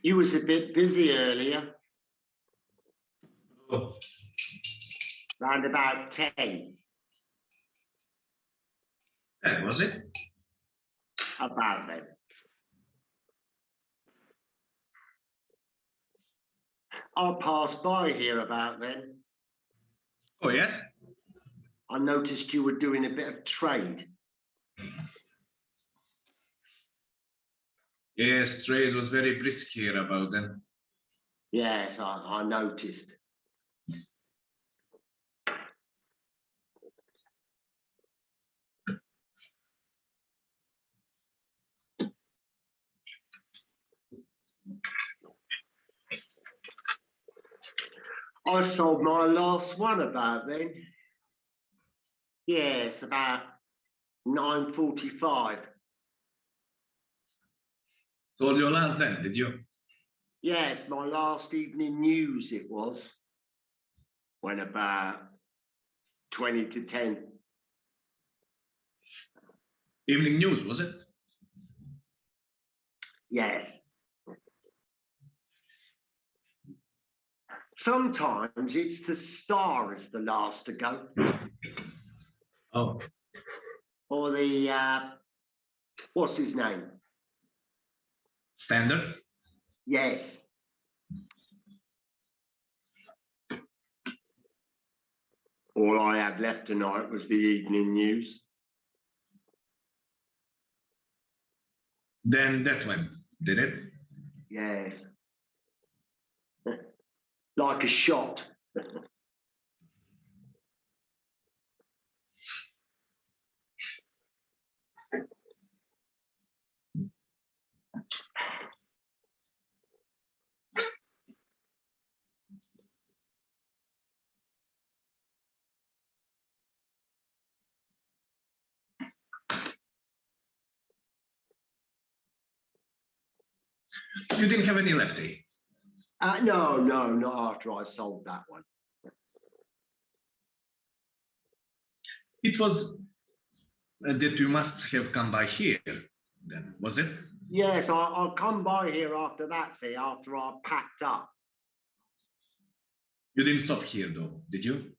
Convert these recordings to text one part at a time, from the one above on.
You was a bit busy earlier, Oh, round about 10. that was it? About then. I passed by here about then. Oh, yes? I noticed you were doing a bit of trade. Yes, trade was very brisk here about then. Yes, I noticed. I sold my last one about then. Yes, about 9:45. Sold your last then, did you? Yes, my last evening news it was. When about 20 to 10. Evening news, was it? Yes. Sometimes it's the Star is the last to go. Oh, Or the, what's his name? Standard? Yes. All I had left tonight was the evening news. Then that went, did it? Yes. Like a shot. You didn't have any left, eh? No, not after I sold that one. It was that you must have come by here, then, was it? Yes, I'll come by here after that, see, after I packed up. You didn't stop here, though, did you?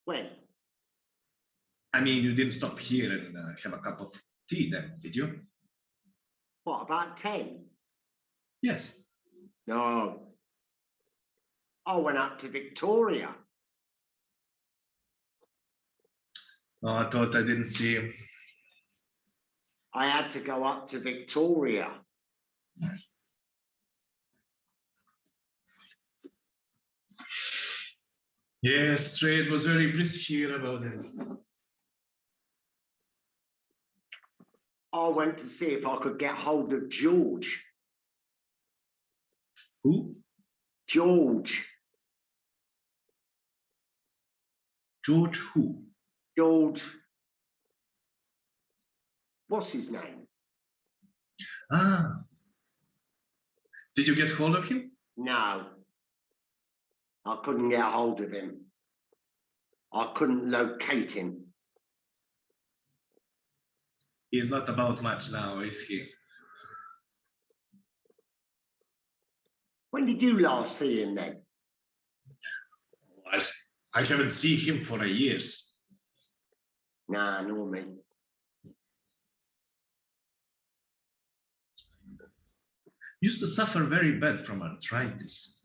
When? I mean, you didn't stop here and have a cup of tea then, did you? What, about 10? Yes. No. I went up to Victoria. Oh, I thought I didn't see him. I had to go up to Victoria. Yes, trade was very brisk here about it. I went to see if I could get hold of George. Who? George. George who? George. What's his name? Ah. Did you get hold of him? No. I couldn't get hold of him. I couldn't locate him. He's not about much now, is he? When did you last see him then? I haven't seen him for years. Nah, nor me. Used to suffer very bad from arthritis.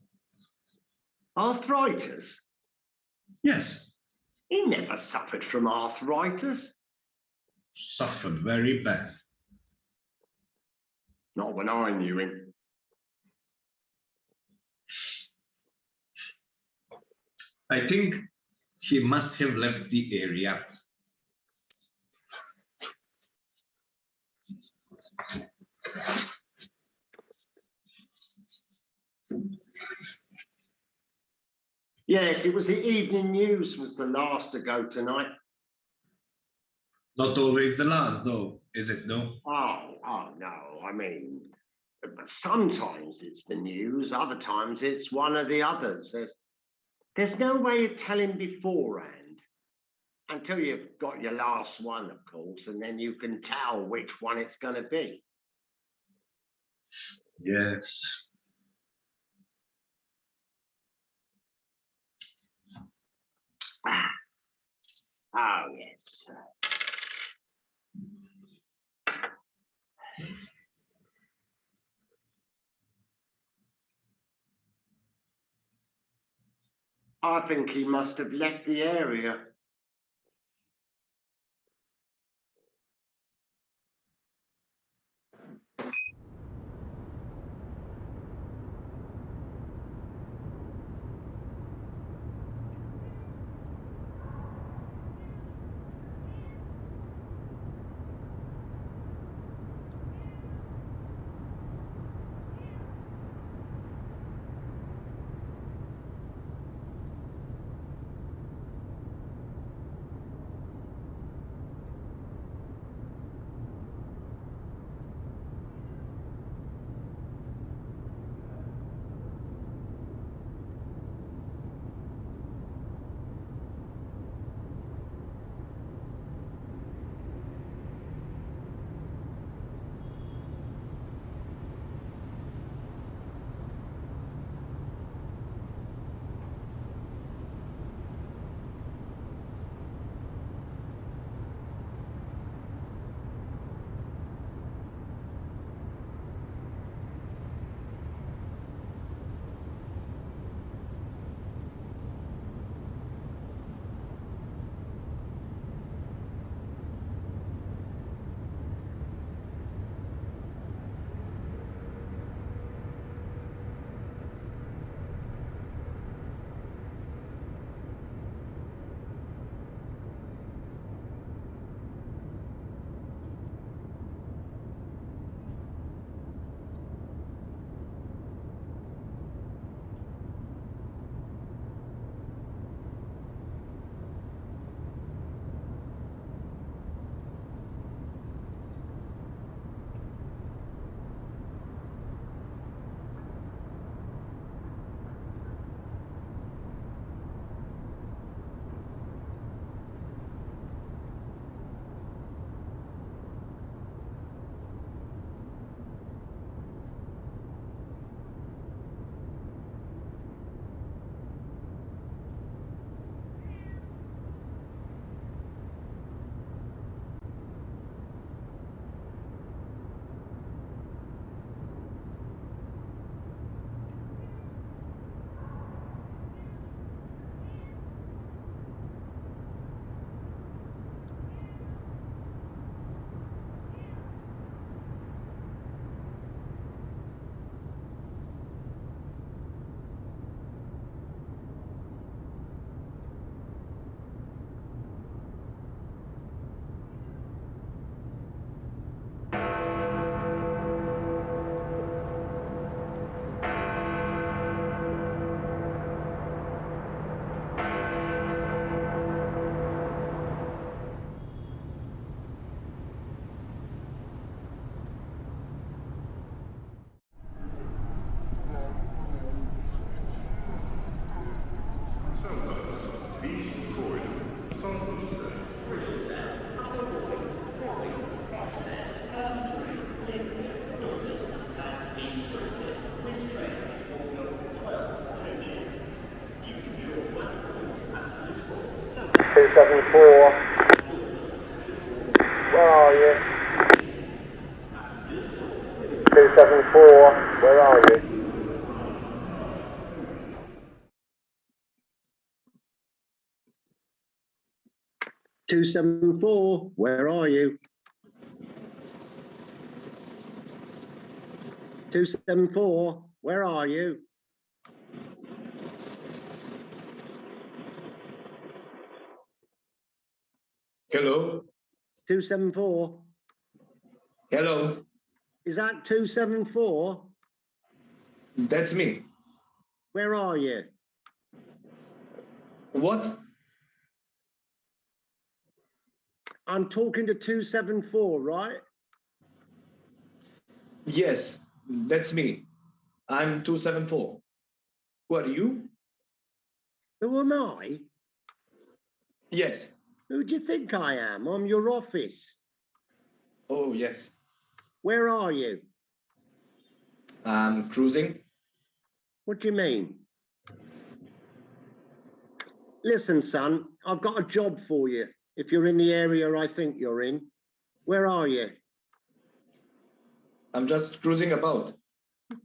Arthritis? Yes. He never suffered from arthritis. Suffered very bad. Not when I knew him. I think he must have left the area. Yes, it was the evening news was the last to go tonight. Not always the last, though, is it, though? Oh, no, I mean, sometimes it's the news, other times it's one of the others. There's no way of telling beforehand until you've got your last one, of course, and then you can tell which one it's going to be. Yes. Oh, yes. I think he must have left the area. Where are you? 274, where are you? Two 7-4, where are you? 274, where are you? Hello. 274. Hello. Is that 274? That's me. Where are you? What? I'm talking to 274, right? Yes, that's me. I'm 274. Who are you? Who am I? Yes. Who do you think I am? I'm your office. Oh, yes. Where are you? Cruising. What do you mean? Listen, son, I've got a job for you. If you're in the area I think you're in, where are you? I'm just cruising about.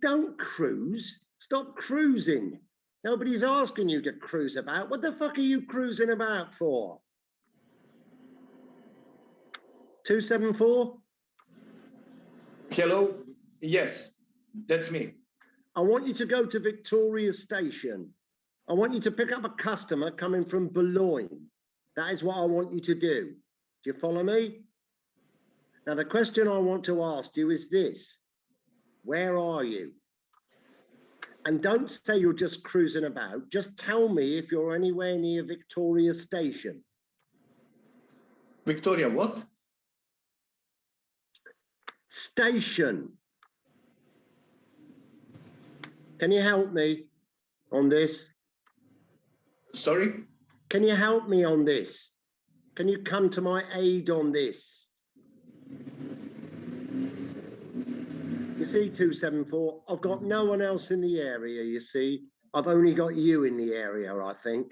Don't cruise. Stop cruising. Nobody's asking you to cruise about. What the fuck are you cruising about for? 274? Hello? Yes, that's me. I want you to go to Victoria Station. I want you to pick up a customer coming from Boulogne. That is what I want you to do. Do you follow me? Now, the question I want to ask you is this. Where are you? And don't say you're just cruising about. Just tell me if you're anywhere near Victoria Station. Victoria, what? Station. Can you help me on this? Sorry? Can you help me on this? Can you come to my aid on this? You see, 274, I've got no one else in the area, you see. I've only got you in the area, I think.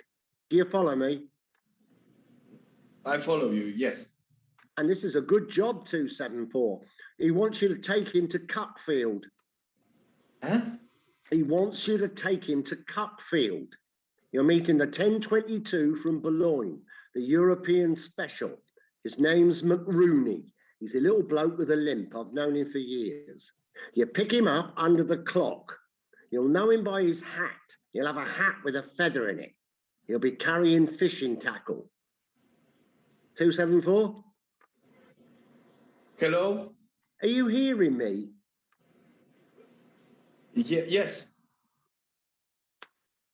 Do you follow me? I follow you, yes. And this is a good job, 274. He wants you to take him to Cuckfield. Huh? He wants you to take him to Cuckfield. You're meeting the 1022 from Boulogne, the European special. His name's McRooney. He's a little bloke with a limp. I've known him for years. You pick him up under the clock. You'll know him by his hat. He'll have a hat with a feather in it. He'll be carrying fishing tackle. 274? Hello? Are you hearing me? Yes.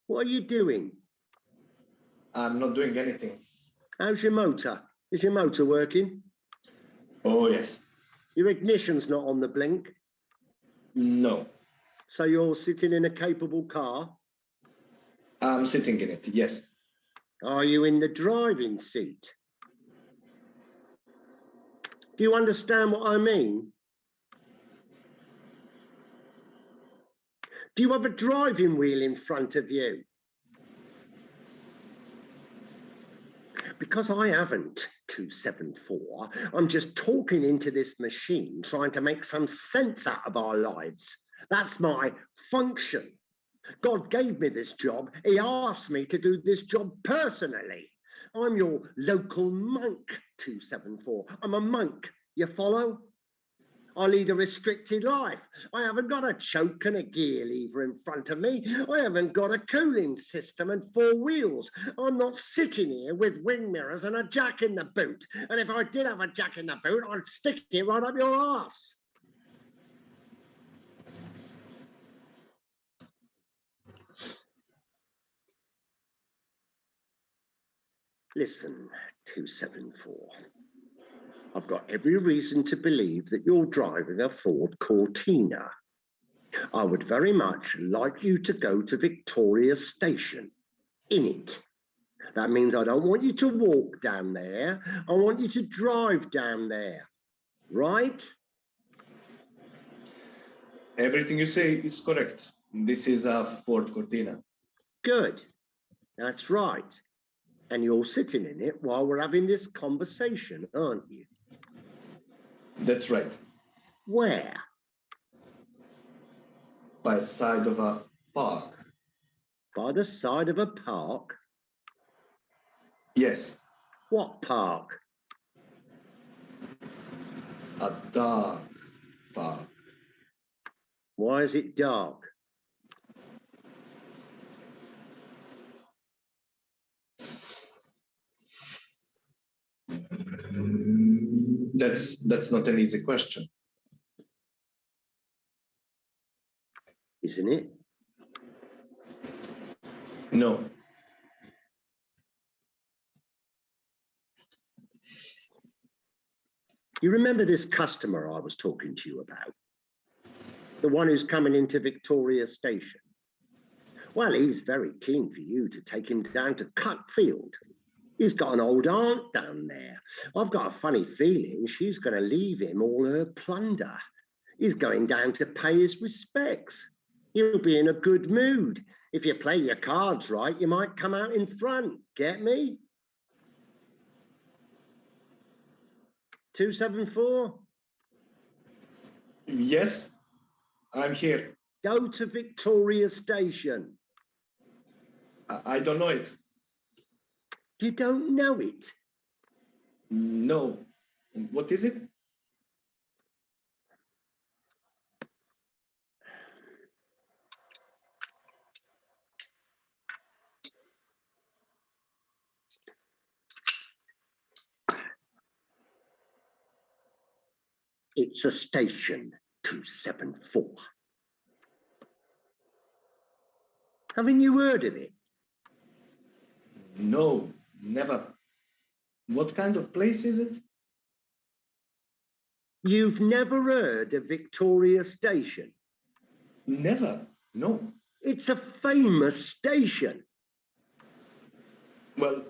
What are you doing? I'm not doing anything. How's your motor? Is your motor working? Oh, yes. Your ignition's not on the blink? No. So you're sitting in a capable car? I'm sitting in it, yes. Are you in the driving seat? Do you understand what I mean? Do you have a driving wheel in front of you? Because I haven't, 274. I'm just talking into this machine, trying to make some sense out of our lives. That's my function. God gave me this job. He asked me to do this job personally. I'm your local monk, 274. I'm a monk. You follow? I lead a restricted life. I haven't got a choke and a gear lever in front of me. I haven't got a cooling system and 4 wheels. I'm not sitting here with wing mirrors and a jack in the boot. And if I did have a jack in the boot, I'd stick it right up your arse. Listen, 274. I've got every reason to believe that you're driving a Ford Cortina. I would very much like you to go to Victoria Station in it. That means I don't want you to walk down there. I want you to drive down there, right? Everything you say is correct. This is a Ford Cortina. Good. That's right. And you're sitting in it while we're having this conversation, aren't you? That's right. Where? By the side of a park. By the side of a park? Yes. What park? A dark park. Why is it dark? That's not an easy question. Isn't it? No. You remember this customer I was talking to you about? The one who's coming into Victoria Station? Well, he's very keen for you to take him down to Cuckfield. He's got an old aunt down there. I've got a funny feeling she's going to leave him all her plunder. He's going down to pay his respects. He'll be in a good mood. If you play your cards right, you might come out in front. Get me? 274? Yes, I'm here. Go to Victoria Station. I don't know it. You don't know it? No. What is it? It's a station, 274. Haven't you heard of it? No, never. What kind of place is it? You've never heard of Victoria Station? Never, no. It's a famous station. Well,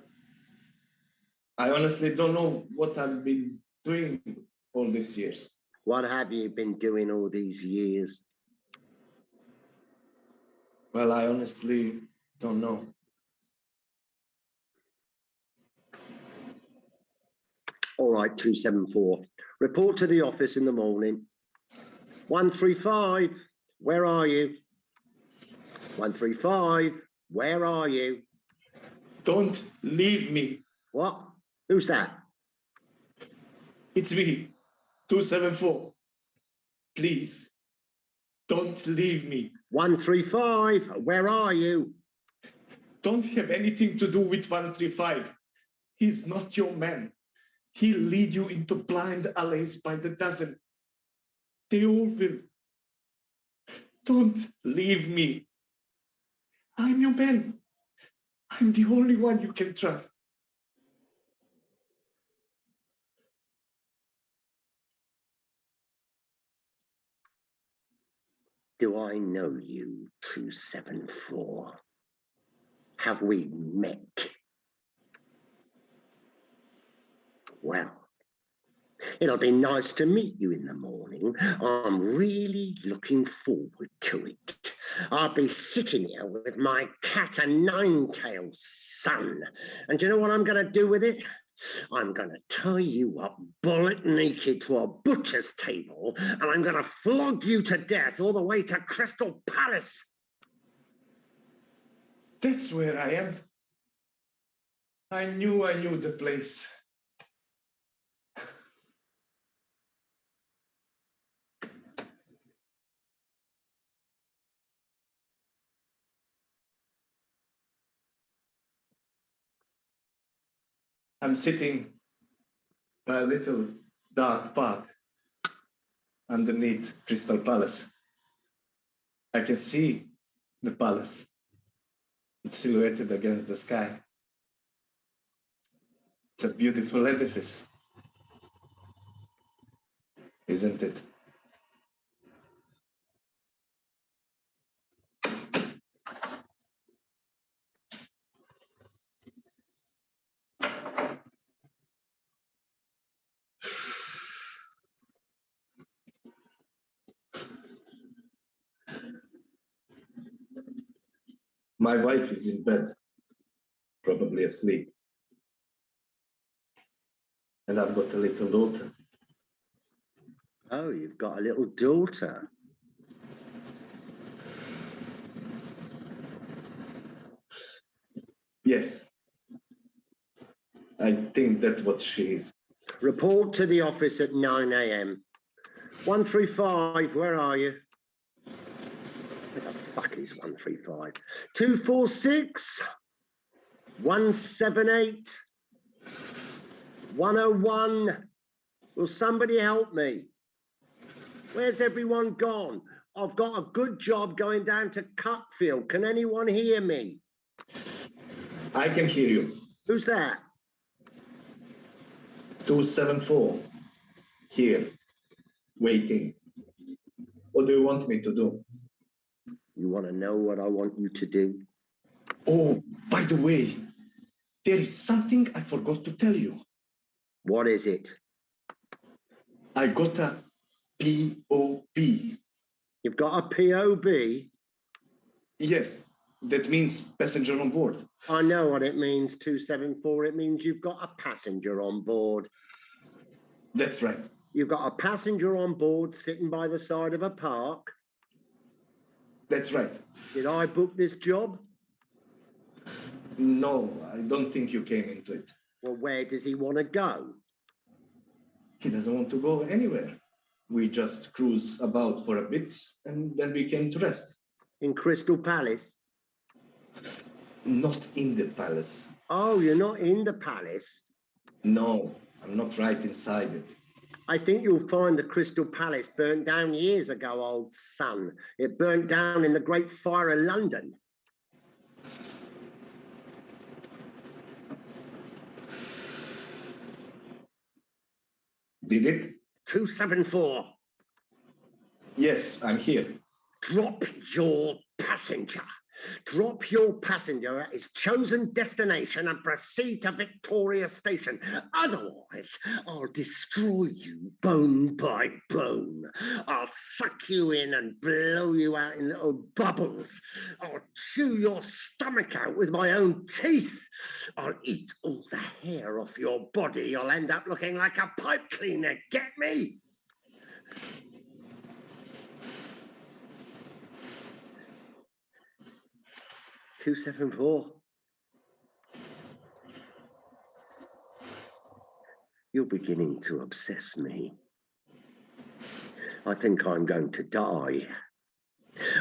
I honestly don't know what I've been doing all these years. What have you been doing all these years? Well, I honestly don't know. All right, 274. Report to the office in the morning. 135, where are you? 135, where are you? Don't leave me. What? Who's that? It's me, 274. Please, don't leave me. 135, where are you? Don't have anything to do with 135. He's not your man. He'll lead you into blind alleys by the dozen. They all will. Don't leave me. I'm your man. I'm the only one you can trust. Do I know you, 274? Have we met? Well, it'll be nice to meet you in the morning. I'm really looking forward to it. I'll be sitting here with my cat and nine-tailed son. And do you know what I'm going to do with it? I'm going to tie you up bullet naked to a butcher's table, and I'm going to flog you to death all the way to Crystal Palace. That's where I am. I knew the place. I'm sitting by a little dark park underneath Crystal Palace. I can see the palace. It's silhouetted against the sky. It's a beautiful edifice, isn't it? My wife is in bed, probably asleep. And I've got a little daughter. Oh, you've got a little daughter. Yes. I think that's what she is. Report to the office at 9 a.m. 135, where are you? Where the fuck is 135? 246, 178, 101. Will somebody help me? Where's everyone gone? I've got a good job going down to Cutfield. Can anyone hear me? I can hear you. Who's that? 274. Here, waiting. What do you want me to do? You want to know what I want you to do? Oh, by the way, there is something I forgot to tell you. What is it? I got a POP. P. You've got a POB? Yes, that means passenger on board. I know what it means, 274. It means you've got a passenger on board. That's right. You've got a passenger on board sitting by the side of a park. That's right. Did I book this job? No, I don't think you came into it. Well, where does he want to go? He doesn't want to go anywhere. We just cruise about for a bit and then we came to rest. In Crystal Palace? Not in the palace. Oh, you're not in the palace? No, I'm not right inside it. I think you'll find the Crystal Palace burnt down years ago, old son. It burnt down in the Great Fire of London. Did it? 274. Yes, I'm here. Drop your passenger. Drop your passenger at his chosen destination and proceed to Victoria Station. Otherwise, I'll destroy you bone by bone. I'll suck you in and blow you out in little bubbles. I'll chew your stomach out with my own teeth. I'll eat all the hair off your body. You'll end up looking like a pipe cleaner. Get me? $274. You're beginning to obsess me. I think I'm going to die.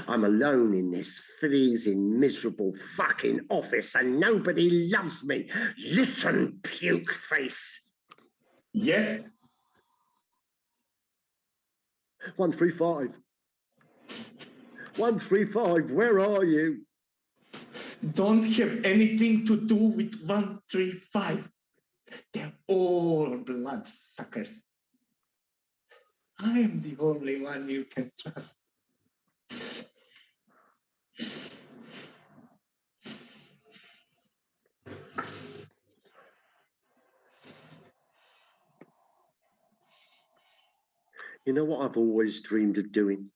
I'm alone in this freezing, miserable fucking office and nobody loves me. Listen, puke face. Yes? 135. 135, where are you? Don't have anything to do with 135. They're all bloodsuckers. I am the only one you can trust. You know what I've always dreamed of doing?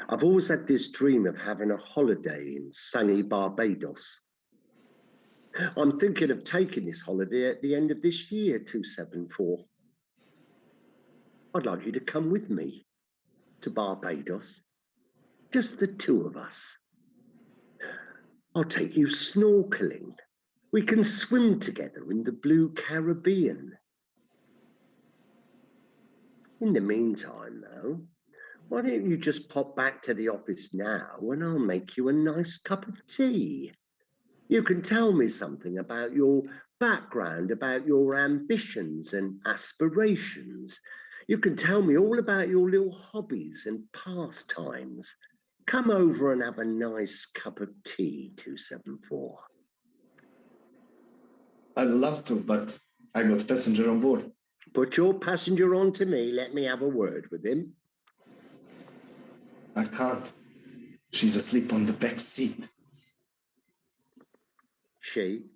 I've always had this dream of having a holiday in sunny Barbados. I'm thinking of taking this holiday at the end of this year, 274. I'd like you to come with me to Barbados, just the two of us. I'll take you snorkeling. We can swim together in the blue Caribbean. In the meantime, though, why don't you just pop back to the office now and I'll make you a nice cup of tea. You can tell me something about your background, about your ambitions and aspirations. You can tell me all about your little hobbies and pastimes. Come over and have a nice cup of tea, 274. I'd love to, but I got passenger on board. Put your passenger on to me. Let me have a word with him. I can't. She's asleep on the back seat. She?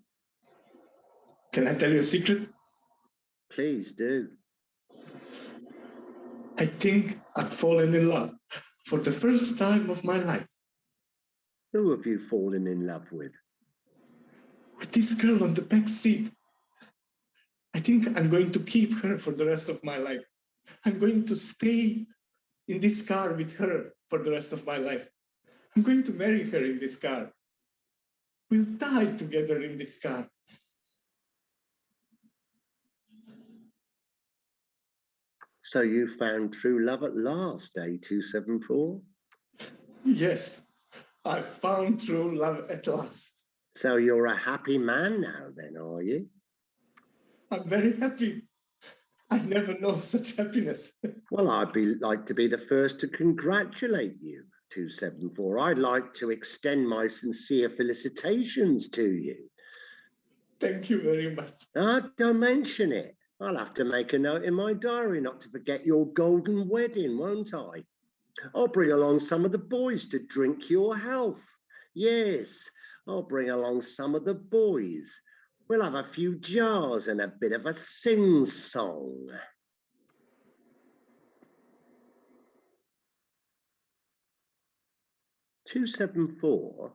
Can I tell you a secret? Please do. I think I've fallen in love for the first time of my life. Who have you fallen in love with? With this girl on the back seat. I think I'm going to keep her for the rest of my life. I'm going to stay in this car with her for the rest of my life. I'm going to marry her in this car. We'll die together in this car. So you found true love at last, eh, 274? Yes, I found true love at last. So you're a happy man now then, are you? I'm very happy. I never know such happiness. Well, I'd like to be the first to congratulate you, 274. I'd like to extend my sincere felicitations to you. Thank you very much. Don't mention it. I'll have to make a note in my diary not to forget your golden wedding, won't I? I'll bring along some of the boys to drink your health. Yes, I'll bring along some of the boys. We'll have a few jars and a bit of a sing-song. 274.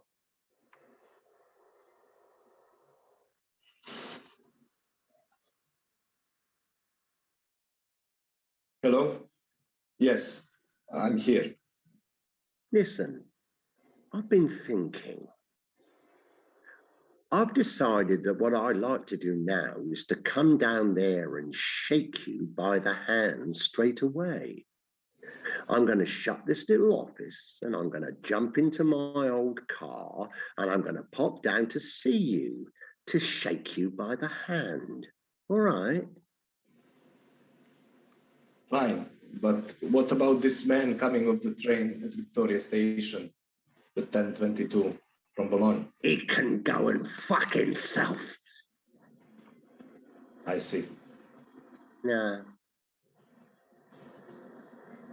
Hello? Yes, I'm here. Listen, I've been thinking. I've decided that what I like to do now is to come down there and shake you by the hand straight away. I'm going to shut this little office and I'm going to jump into my old car and I'm going to pop down to see you, to shake you by the hand. All right? Fine, but what about this man coming off the train at Victoria Station, the 10:22 from Bologna? He can go and fuck himself. I see. No.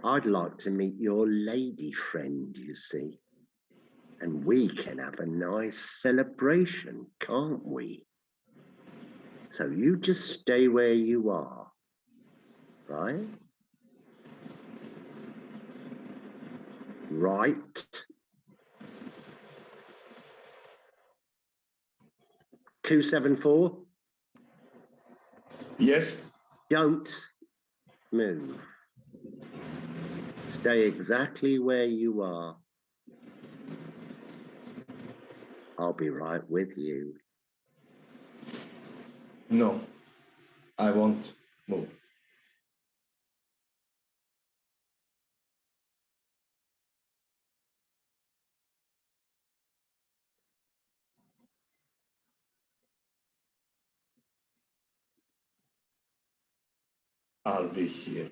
I'd like to meet your lady friend, you see. And we can have a nice celebration, can't we? So you just stay where you are, right? Right. 274. Yes? Don't move. Stay exactly where you are. I'll be right with you. No, I won't move. I'll be here.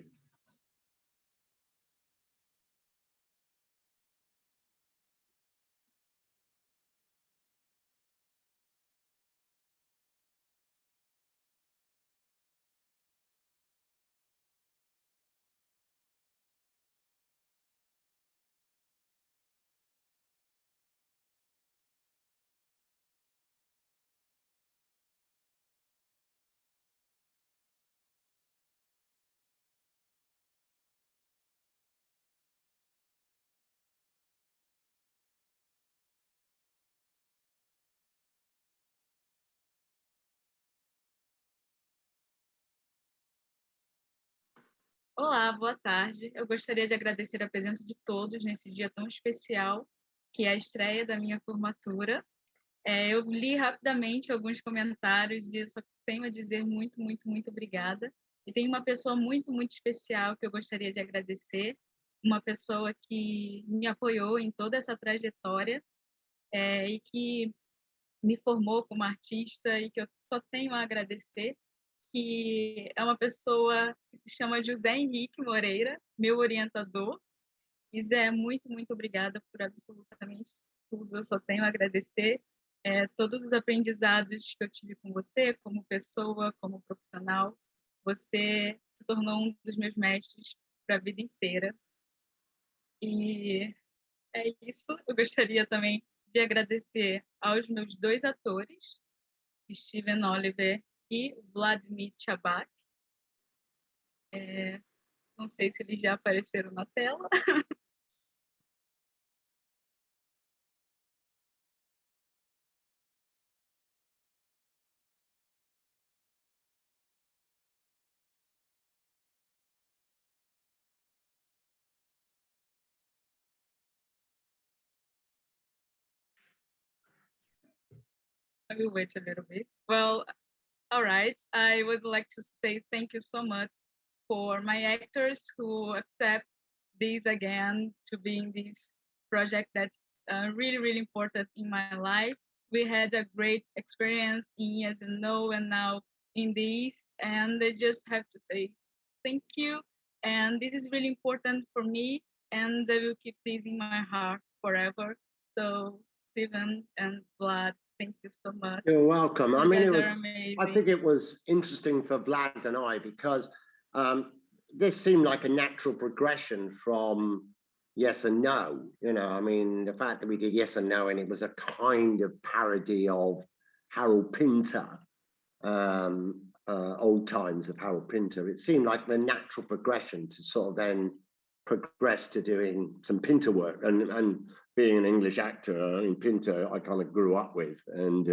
Olá, boa tarde. Eu gostaria de agradecer a presença de todos nesse dia tão especial, que é a estreia da minha formatura. Eu li rapidamente alguns comentários e eu só tenho a dizer muito, muito, muito obrigada. E tem uma pessoa muito, muito especial que eu gostaria de agradecer, uma pessoa que me apoiou em toda essa trajetória e que me formou como artista e que eu só tenho a agradecer, que é uma pessoa que se chama José Henrique Moreira, meu orientador. E Zé, muito, muito obrigada por absolutamente tudo. Eu só tenho a agradecer todos os aprendizados que eu tive com você, como pessoa, como profissional. Você se tornou um dos meus mestres para a vida inteira. E é isso. Eu gostaria também de agradecer aos meus dois atores, Steven Oliver e Vladimir Chabak. Não sei se eles já apareceram na tela. I will wait a little bit. Well, all right. I would like to say thank you so much for my actors who accept this again to be in this project that's really, really important in my life. We had a great experience in Yes and No and now in this, and I just have to say thank you. And this is really important for me, and I will keep this in my heart forever. So, Steven and Vlad, thank you so much. You're welcome. I You mean, guys are amazing. I think it was interesting for Vlad and I because this seemed like a natural progression from Yes and No. You know, I mean, the fact that we did Yes and No and it was a kind of parody of Harold Pinter, old times of Harold Pinter. It seemed like the natural progression to sort of then progressed to doing some Pinter work, and being an English actor in Pinter, I kind of grew up with, and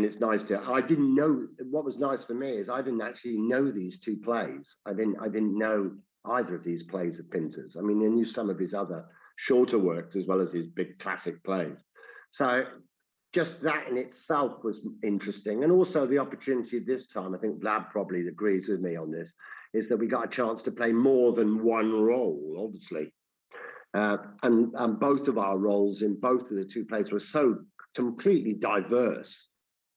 it's nice to. I didn't know what was nice for me is I didn't actually know these two plays. I didn't know either of these plays of Pinter's. I mean, I knew some of his other shorter works as well as his big classic plays. So just that in itself was interesting. And also the opportunity this time, I think Vlad probably agrees with me on this, is that we got a chance to play more than one role, obviously. And both of our roles in both of the two plays were so completely diverse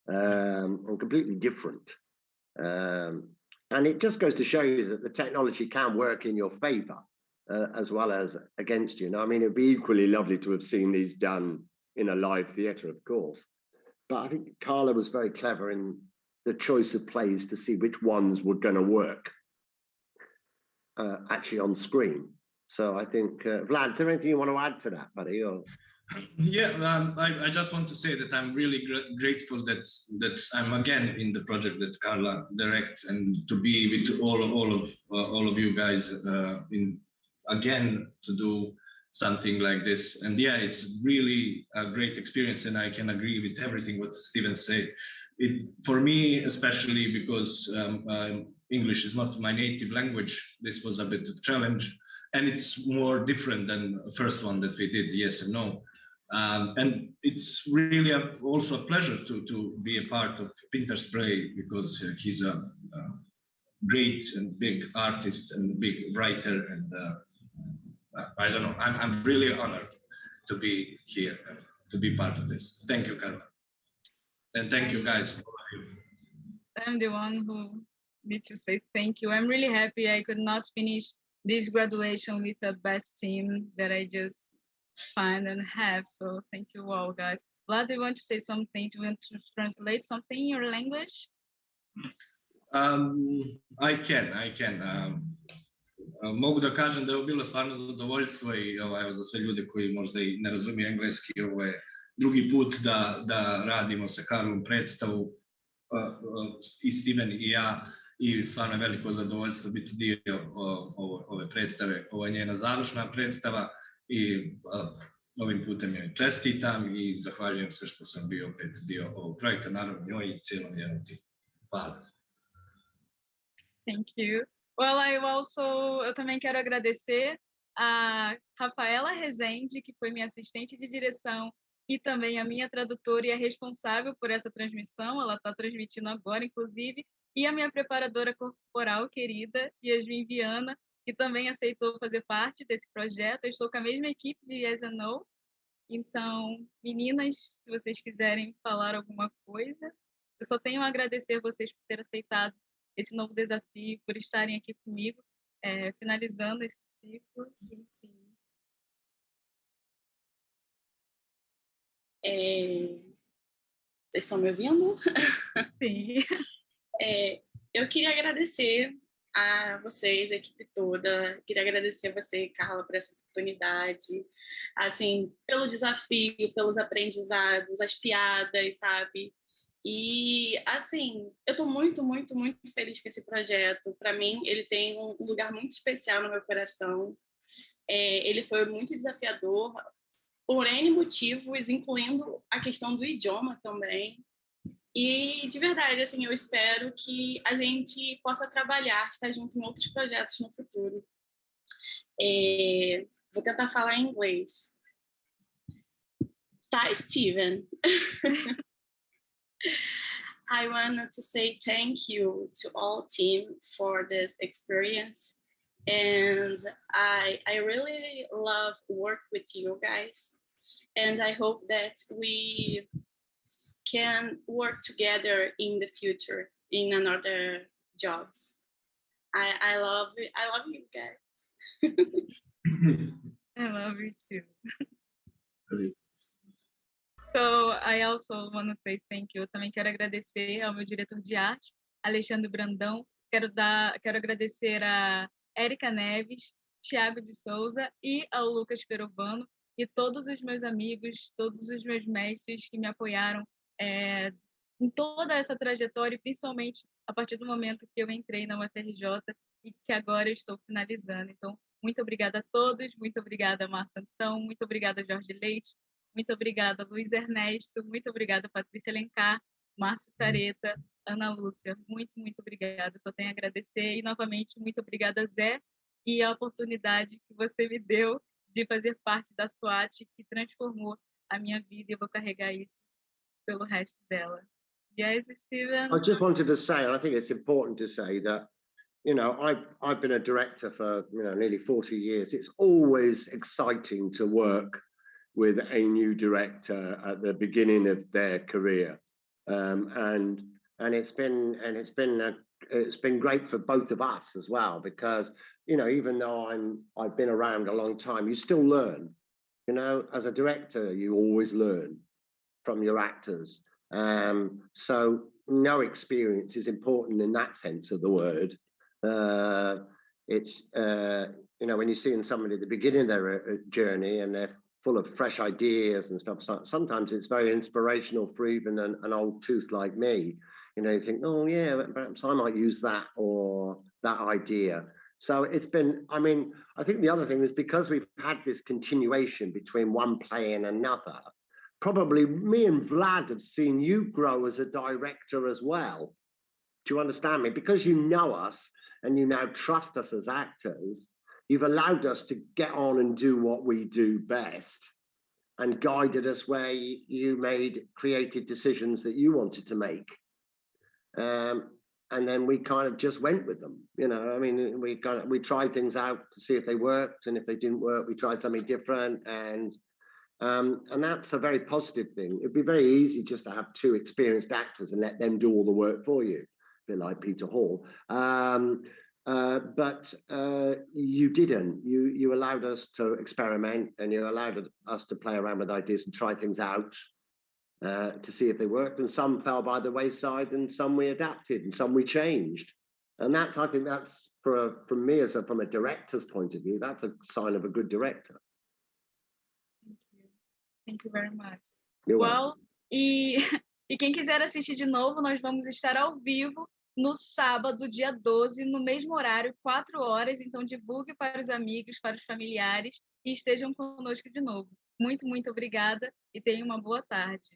and completely different. And it just goes to show you that the technology can work in your favor as well as against you. Now, I mean, it'd be equally lovely to have seen these done in a live theatre, of course. But I think Karla was very clever in the choice of plays to see which ones were going to work actually on screen. So I think, Vlad, is there anything you want to add to that, buddy? Or... Yeah, I just want to say that I'm really grateful that I'm again in the project that Karla directs, and to be with all of you guys again to do something like this. And yeah, it's really a great experience, and I can agree with everything what Steven said. For me, especially because English is not my native language, this was a bit of a challenge, and it's more different than the first one that we did, yes and no. And it's really also a pleasure to be a part of Pinter's play, because he's a great and big artist and big writer, and I don't know, I'm really honored to be here and to be part of this. Thank you, Karla. And thank you, guys. I'm the one who need to say thank you. I'm really happy I could not finish this graduation with the best team that I just find and have. So thank you all, guys. Vlad, do you want to say something? Do you want to translate something in your language? I can. Mogu da kažem da je bilo stvarno zadovoljstvo i za sve ljude koji možda i ne razumiju engleski, ovo je drugi put da radimo sa Karlom predstavu, i Steven i ja, i stvarno je veliko zadovoljstvo biti dio ove predstave. Ovo je njena završna predstava i ovim putem joj čestitam i zahvaljujem se što sam bio opet dio ovog projekta, naravno njoj i cijelom njenom timu. Hvala. Thank you. Well, eu também quero agradecer a Rafaela Rezende, que foi minha assistente de direção e também a minha tradutora e a responsável por essa transmissão. Ela está transmitindo agora, inclusive, e a minha preparadora corporal querida, Yasmin Viana, que também aceitou fazer parte desse projeto. Eu estou com a mesma equipe de Yes and No. Então, meninas, se vocês quiserem falar alguma coisa, eu só tenho a agradecer vocês por terem aceitado esse novo desafio, por estarem aqui comigo, finalizando esse ciclo. Enfim. Vocês estão me ouvindo? Sim. Eu queria agradecer a vocês, a equipe toda. Queria agradecer a você, Karla, por essa oportunidade, assim, pelo desafio, pelos aprendizados, as piadas, sabe? E, assim, eu estou muito, muito, muito feliz com esse projeto. Para mim, ele tem um lugar muito especial no meu coração. Ele foi muito desafiador, por N motivos, incluindo a questão do idioma também. E, de verdade, assim, eu espero que a gente possa trabalhar, estar junto em outros projetos no futuro. Vou tentar falar em inglês. Tá, Steven? I wanted to say thank you to all team for this experience, and I really love work with you guys, and I hope that we can work together in the future in another jobs. I love you guys. I love you too. So I also want to say thank you. Eu também quero agradecer ao meu diretor de arte, Alexandre Brandão. Quero agradecer a Érica Neves, Thiago de Souza e ao Lucas Perovano e todos os meus amigos, todos os meus mestres que me apoiaram em toda essa trajetória, principalmente a partir do momento que eu entrei na UFRJ e que agora eu estou finalizando. Então, Muito obrigada a todos, muito obrigada, Márcio Antão, muito obrigada, Jorge Leite, muito obrigada, Luiz Ernesto, muito obrigada, Patrícia Alencar, Márcio Sareta, Ana Lúcia, muito, muito obrigada, só tenho a agradecer, e novamente, muito obrigada, Zé, e a oportunidade que você me deu de fazer parte da SWAT, que transformou a minha vida, e eu vou carregar isso pelo resto dela. Yes, Steven? I just wanted to say, and I think it's important to say that, you know, I've been a director for, you know, nearly 40 years. It's always exciting to work with a new director at the beginning of their career, and it's been great for both of us as well, because, you know, even though I've been around a long time, you still learn. You know, as a director, you always learn from your actors. So no experience is important in that sense of the word. It's you know, when you're seeing somebody at the beginning of their journey and they're full of fresh ideas and stuff, sometimes it's very inspirational for even an old tooth like me. You know, you think, oh yeah, perhaps I might use that or that idea. So it's been, I mean, I think the other thing is because we've had this continuation between one play and another, probably me and Vlad have seen you grow as a director as well. Do you understand me? Because you know us and you now trust us as actors, you've allowed us to get on and do what we do best and guided us where you made creative decisions that you wanted to make. And then we kind of just went with them. You know, I mean, we tried things out to see if they worked, and if they didn't work, we tried something different. And that's a very positive thing. It'd be very easy just to have two experienced actors and let them do all the work for you, a bit like Peter Hall. But you didn't. You allowed us to experiment, and you allowed us to play around with ideas and try things out to see if they worked. And some fell by the wayside, and some we adapted, and some we changed. And that's, I think, that's from me from a director's point of view, that's a sign of a good director. Thank you very much. You're Well, e quem quiser assistir de novo, nós vamos estar ao vivo no sábado, dia 12, no mesmo horário, 4 horas. Então, divulgue para os amigos, para os familiares e estejam conosco de novo. Muito, muito obrigada e tenham uma boa tarde.